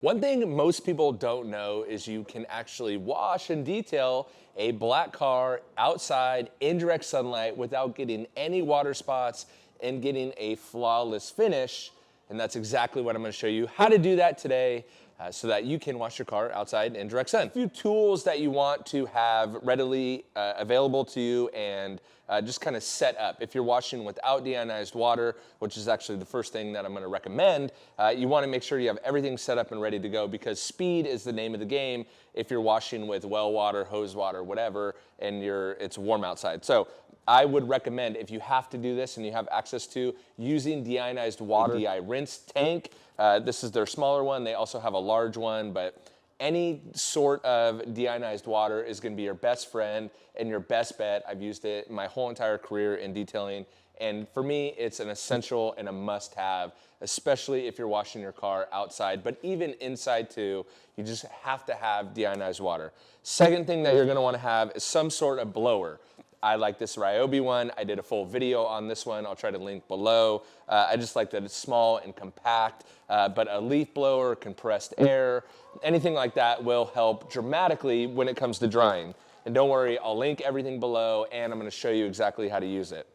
One thing most people don't know is you can actually wash and detail a black car outside in direct sunlight without getting any water spots and getting a flawless finish. And that's exactly what I'm going to show you how to do that today so that you can wash your car outside in direct sun. A few tools that you want to have readily available to you and just kind of set up. If you're washing without deionized water, which is actually the first thing that I'm going to recommend, you want to make sure you have everything set up and ready to go because speed is the name of the game if you're washing with well water, hose water, whatever, and it's warm outside. So I would recommend, if you have to do this and you have access to, using deionized water, DI rinse tank. This is their smaller one. They also have a large one, but any sort of deionized water is going to be your best friend and your best bet. I've used it my whole entire career in detailing, and for me, it's an essential and a must-have, especially if you're washing your car outside, but even inside too, you just have to have deionized water. Second thing that you're going to want to have is some sort of blower. I like this Ryobi one. I did a full video on this one. I'll try to link below. I just like that it's small and compact, but a leaf blower, compressed air, anything like that will help dramatically when it comes to drying. And don't worry, I'll link everything below and I'm gonna show you exactly how to use it.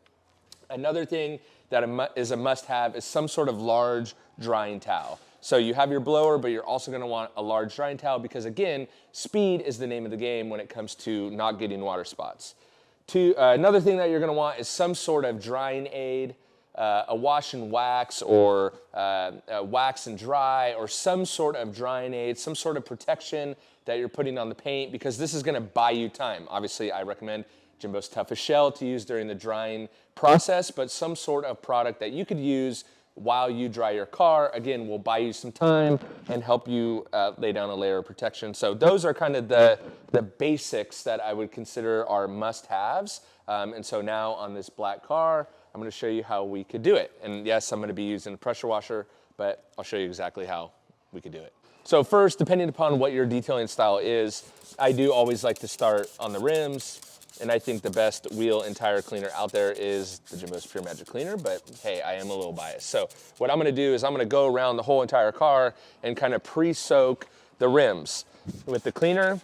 Another thing that is a must-have is some sort of large drying towel. So you have your blower, but you're also gonna want a large drying towel because again, speed is the name of the game when it comes to not getting water spots. Another thing that you're going to want is some sort of drying aid, a wash and wax or a wax and dry or some sort of drying aid, some sort of protection that you're putting on the paint because this is going to buy you time. Obviously, I recommend Jimbo's Toughest Shell to use during the drying process, but some sort of product that you could use while you dry your car, again, will buy you some time and help you lay down a layer of protection. So those are kind of the basics that I would consider are must-haves. And so now on this black car, I'm gonna show you how we could do it. And yes, I'm gonna be using a pressure washer, but I'll show you exactly how we could do it. So first, depending upon what your detailing style is, I do always like to start on the rims. And I think the best wheel and tire cleaner out there is the Jimbo's Pure Magic Cleaner, but hey, I am a little biased. So what I'm gonna do is I'm gonna go around the whole entire car and kind of pre-soak the rims with the cleaner.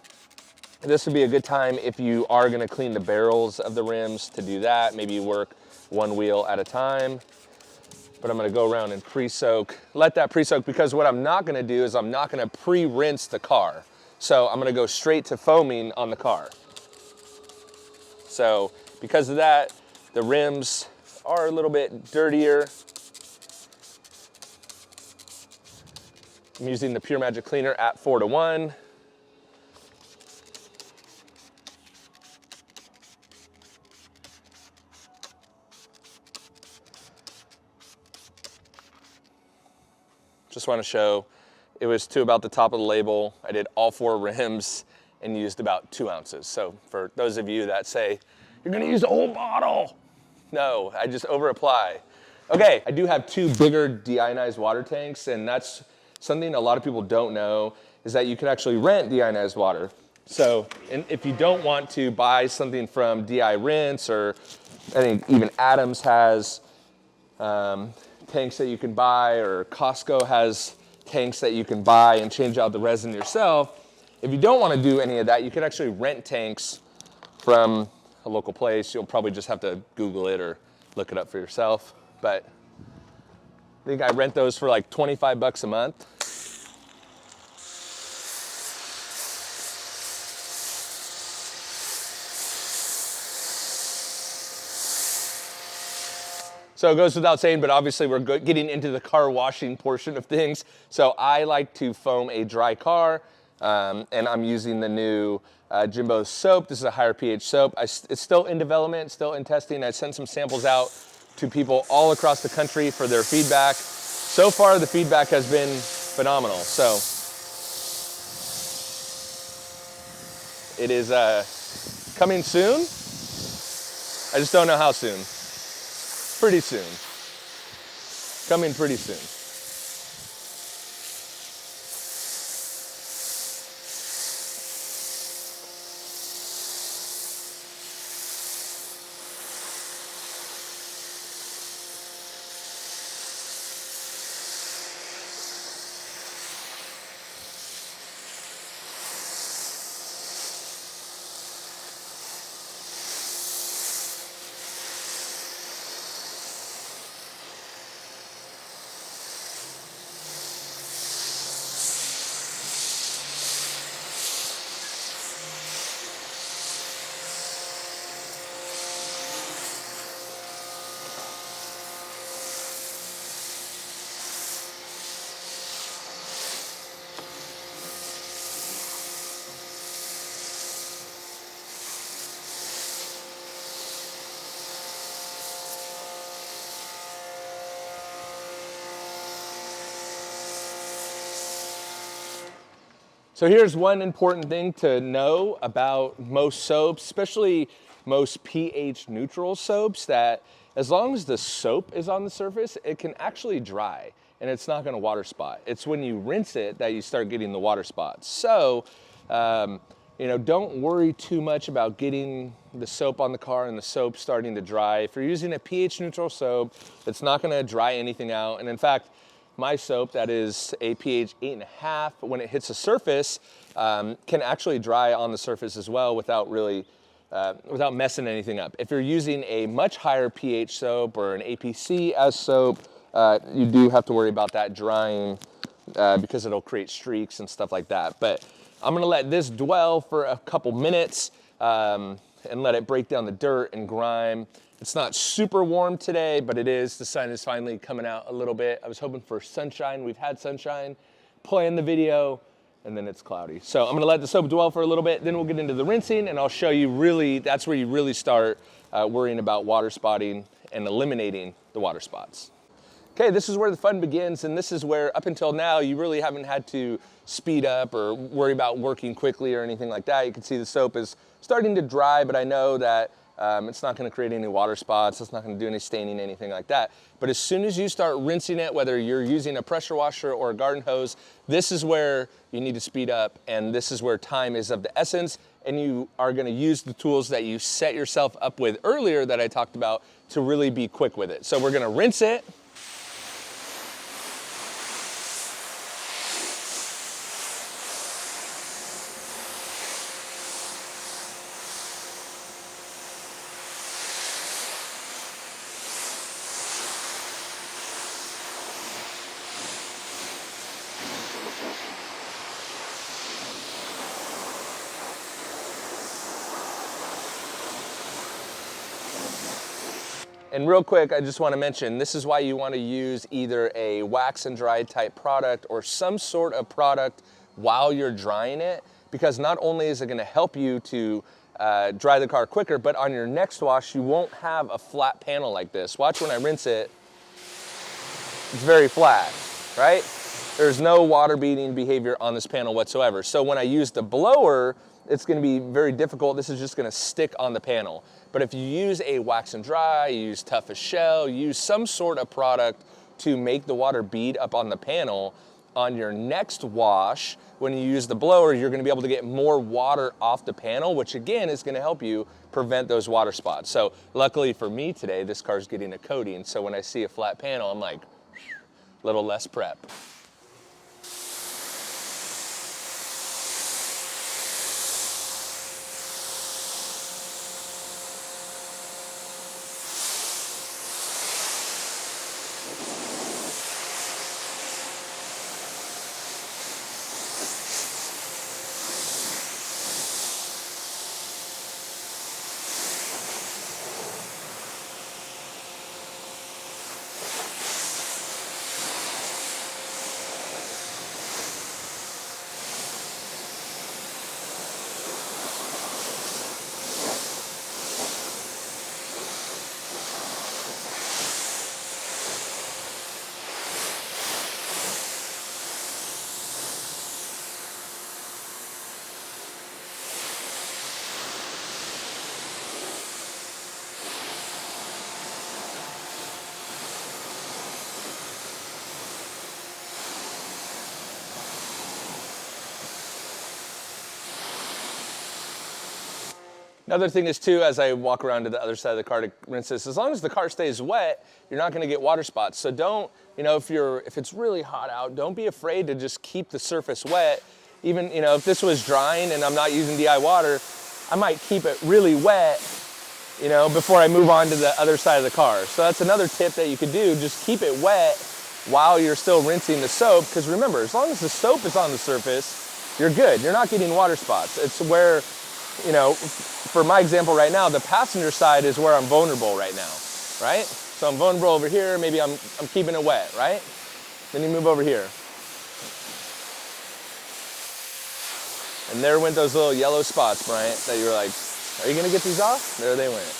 This would be a good time if you are gonna clean the barrels of the rims to do that. Maybe you work one wheel at a time, but I'm gonna go around and pre-soak, let that pre-soak because what I'm not gonna do is I'm not gonna pre-rinse the car. So I'm gonna go straight to foaming on the car. So because of that, the rims are a little bit dirtier. I'm using the Pure Magic Cleaner at 4:1. Just want to show, it was to about the top of the label. I did all 4 rims and used about 2 ounces. So for those of you that say, you're gonna use the whole bottle. No, I just over apply. Okay, I do have 2 bigger deionized water tanks, and that's something a lot of people don't know, is that you can actually rent deionized water. So if you don't want to buy something from DI Rinse, or I think even Adams has tanks that you can buy, or Costco has tanks that you can buy and change out the resin yourself. If you don't want to do any of that, you can actually rent tanks from a local place. You'll probably just have to Google it or look it up for yourself. But I think I rent those for like 25 bucks a month. So it goes without saying, but obviously we're getting into the car washing portion of things. So I like to foam a dry car. And I'm using the new JIMBO soap. This is a higher pH soap. It's still in development, still in testing. I sent some samples out to people all across the country for their feedback. So far, the feedback has been phenomenal. So it is coming soon. I just don't know how soon. Pretty soon. Coming pretty soon. So here's one important thing to know about most soaps, especially most pH neutral soaps, that as long as the soap is on the surface, it can actually dry and it's not gonna water spot. It's when you rinse it that you start getting the water spots. So, you know, don't worry too much about getting the soap on the car and the soap starting to dry. If you're using a pH neutral soap, it's not gonna dry anything out. And in fact, my soap that is a pH 8.5, when it hits the surface, can actually dry on the surface as well without really, without messing anything up. If you're using a much higher pH soap or an APC as soap, you do have to worry about that drying because it'll create streaks and stuff like that. But I'm gonna let this dwell for a couple minutes and let it break down the dirt and grime. It's not super warm today, but it is. The sun is finally coming out a little bit. I was hoping for sunshine. We've had sunshine, playing the video, and then it's cloudy. So I'm gonna let the soap dwell for a little bit, then we'll get into the rinsing, and I'll show you really, that's where you really start worrying about water spotting and eliminating the water spots. Okay, this is where the fun begins, and this is where, up until now, you really haven't had to speed up or worry about working quickly or anything like that. You can see the soap is starting to dry, but I know that it's not gonna create any water spots, it's not gonna do any staining, anything like that. But as soon as you start rinsing it, whether you're using a pressure washer or a garden hose, this is where you need to speed up, and this is where time is of the essence, and you are gonna use the tools that you set yourself up with earlier that I talked about to really be quick with it. So we're gonna rinse it. And real quick, I just want to mention, this is why you want to use either a wax and dry type product or some sort of product while you're drying it, because not only is it going to help you to dry the car quicker, but on your next wash, you won't have a flat panel like this. Watch when I rinse it, it's very flat, right? There's no water beading behavior on this panel whatsoever. So when I use the blower, it's gonna be very difficult. This is just gonna stick on the panel. But if you use a wax and dry, you use tough as shell, you use some sort of product to make the water bead up on the panel, on your next wash, when you use the blower, you're gonna be able to get more water off the panel, which again is gonna help you prevent those water spots. So luckily for me today, this car's getting a coating. So when I see a flat panel, I'm like, a little less prep. Another thing is too, as I walk around to the other side of the car to rinse this, as long as the car stays wet, you're not gonna get water spots. So don't, you know, if it's really hot out, don't be afraid to just keep the surface wet. Even, you know, if this was drying and I'm not using DI water, I might keep it really wet, you know, before I move on to the other side of the car. So that's another tip that you could do, just keep it wet while you're still rinsing the soap, because remember, as long as the soap is on the surface, you're good. You're not getting water spots. It's where, you know, for my example right now, the passenger side is where I'm vulnerable right now, right? So I'm vulnerable over here, maybe I'm keeping it wet, right? Then you move over here. And there went those little yellow spots, Bryant, that you were like, are you gonna get these off? There they went.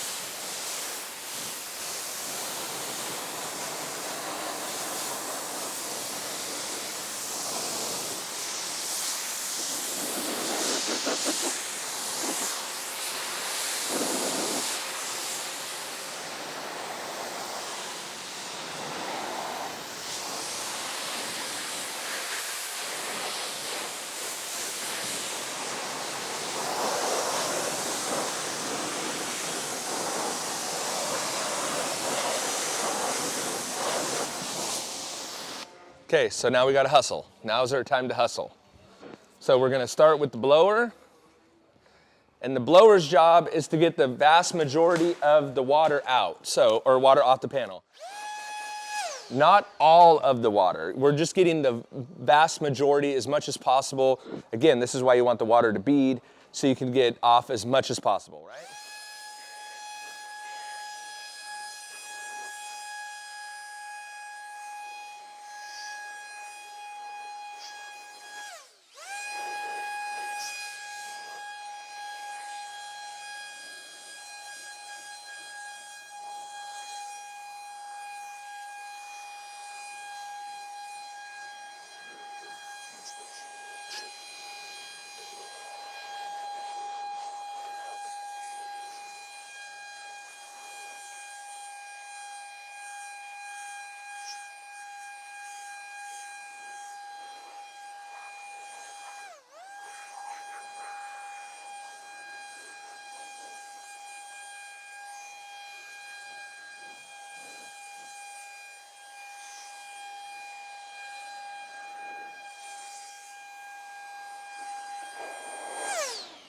Okay, so now we gotta hustle. Now's our time to hustle. So we're gonna start with the blower. And the blower's job is to get the vast majority of the water out, or water off the panel. Not all of the water. We're just getting the vast majority as much as possible. Again, this is why you want the water to bead, so you can get off as much as possible, right?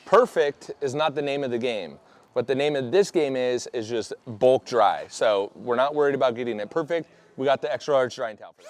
Perfect is not the name of the game. What the name of this game is just bulk dry. So we're not worried about getting it perfect. We got the extra large drying towel for that.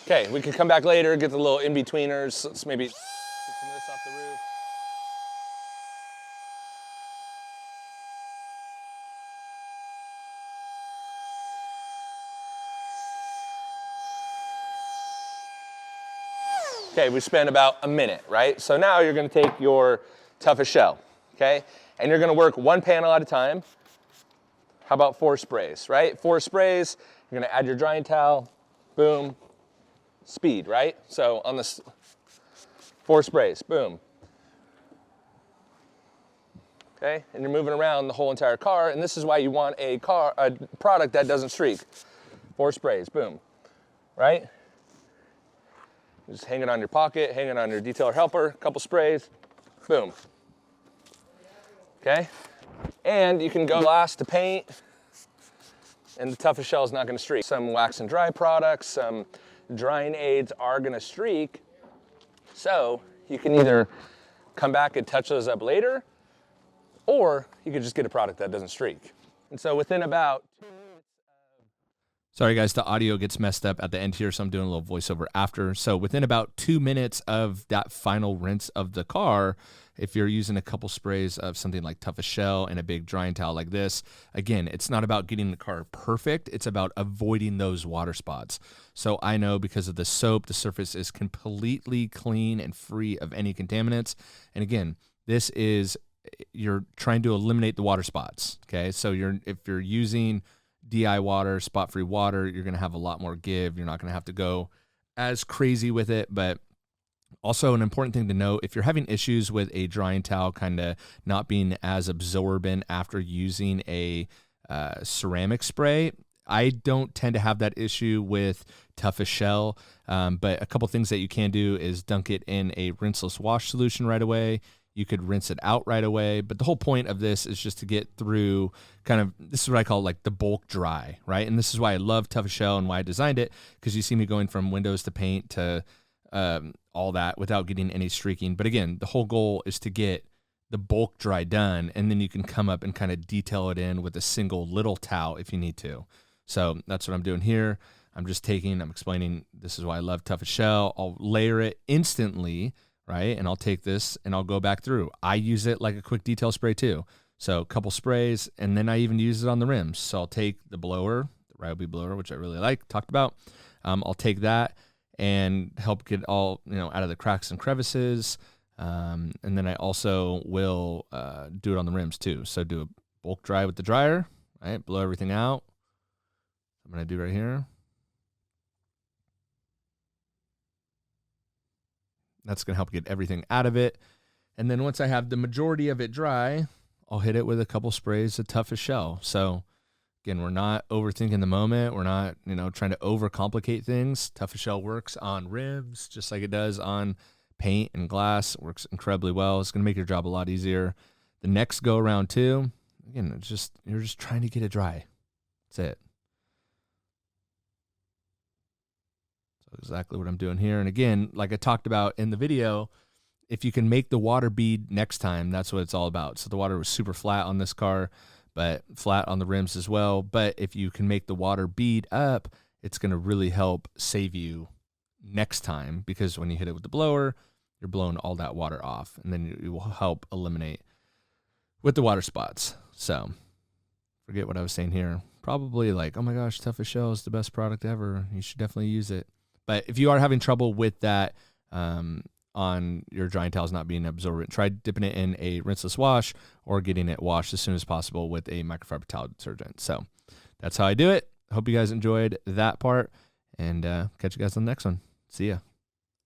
Okay, we can come back later, get the little in-betweeners. Let's maybe get some of this off the roof. Okay, we spent about a minute, right? So now you're gonna take your toughest shell, okay? And you're gonna work one panel at a time. How about 4 sprays, right? 4 sprays, you're gonna add your drying towel, boom, speed, right? So on this 4 sprays, boom. Okay, and you're moving around the whole entire car, and this is why you want a product that doesn't streak. 4 sprays, boom, right? Just hang it on your pocket, hang it on your detailer helper, a couple sprays, boom. Okay, and you can go glass to paint, and the toughest shell is not gonna streak. Some wax and dry products, some drying aids are gonna streak, so you can either come back and touch those up later, or you could just get a product that doesn't streak. And so within about 2 minutes Sorry guys, the audio gets messed up at the end here, so I'm doing a little voiceover after. So within about 2 minutes of that final rinse of the car, if you're using a couple sprays of something like toughest shell and a big drying towel like this, again, it's not about getting the car perfect, it's about avoiding those water spots. So I know because of the soap, the surface is completely clean and free of any contaminants. And again, this is, you're trying to eliminate the water spots, okay? So if you're using DI water, spot-free water, you're going to have a lot more give. You're not going to have to go as crazy with it. But also an important thing to note, if you're having issues with a drying towel kind of not being as absorbent after using a ceramic spray, I don't tend to have that issue with toughest shell. But a couple things that you can do is dunk it in a rinseless wash solution right away. You could rinse it out right away. But the whole point of this is just to get through kind of, this is what I call like the bulk dry, right? And this is why I love toughest shell and why I designed it, because you see me going from windows to paint to all that without getting any streaking. But again, the whole goal is to get the bulk dry done, and then you can come up and kind of detail it in with a single little towel if you need to. So that's what I'm doing here. I'm explaining this is why I love toughest shell. I'll layer it instantly, right? And I'll take this and I'll go back through. I use it like a quick detail spray too. So a couple sprays, and then I even use it on the rims. So I'll take the blower, the Ryobi blower, which I really like, talked about. I'll take that and help get all, out of the cracks and crevices. And then I also will do it on the rims too. So do a bulk dry with the dryer, All right, blow everything out. I'm going to do right here. That's going to help get everything out of it. And then once I have the majority of it dry, I'll hit it with a couple sprays of toughest shell. So again, we're not overthinking the moment. We're not, trying to overcomplicate things. Toughest shell works on rims just like it does on paint and glass. It works incredibly well. It's going to make your job a lot easier. The next go around too, again, you're just trying to get it dry. That's it. So exactly what I'm doing here. And again, like I talked about in the video, if you can make the water bead next time, that's what it's all about. So the water was super flat on this car, but flat on the rims as well. But if you can make the water bead up, it's going to really help save you next time, because when you hit it with the blower, you're blowing all that water off, and then it will help eliminate with the water spots. So forget what I was saying here. Probably like, oh my gosh, Toughest Shell is the best product ever. You should definitely use it. But if you are having trouble with that, on your drying towels not being absorbent, try dipping it in a rinseless wash or getting it washed as soon as possible with a microfiber towel detergent. So that's how I do it. Hope you guys enjoyed that part, and catch you guys on the next one. See ya.